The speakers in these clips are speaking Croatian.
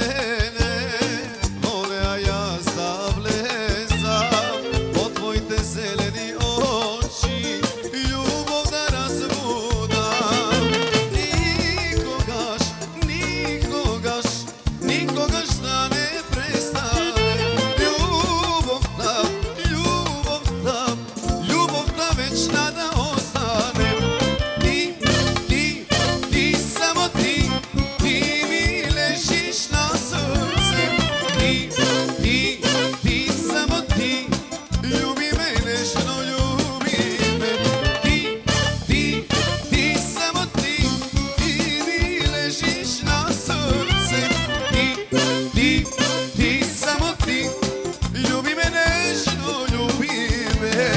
mene vole, a ja zavlezam od tvoj te zeleni oči, ljubav da razbudam. Nikogaš, nikogaš, nikogaš da ne prestane. Ljubav ta večna da ostane. Ti, samo ti mi ležiš na srce. Ti, samo ti, ljubi me nežno, ljubi me. Ti, samo ti mi ležiš na srce. Ti, samo ti, ljubi me nežno, ljubi me.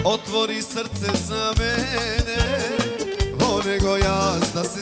Otvori srce za mene, o nego ja da se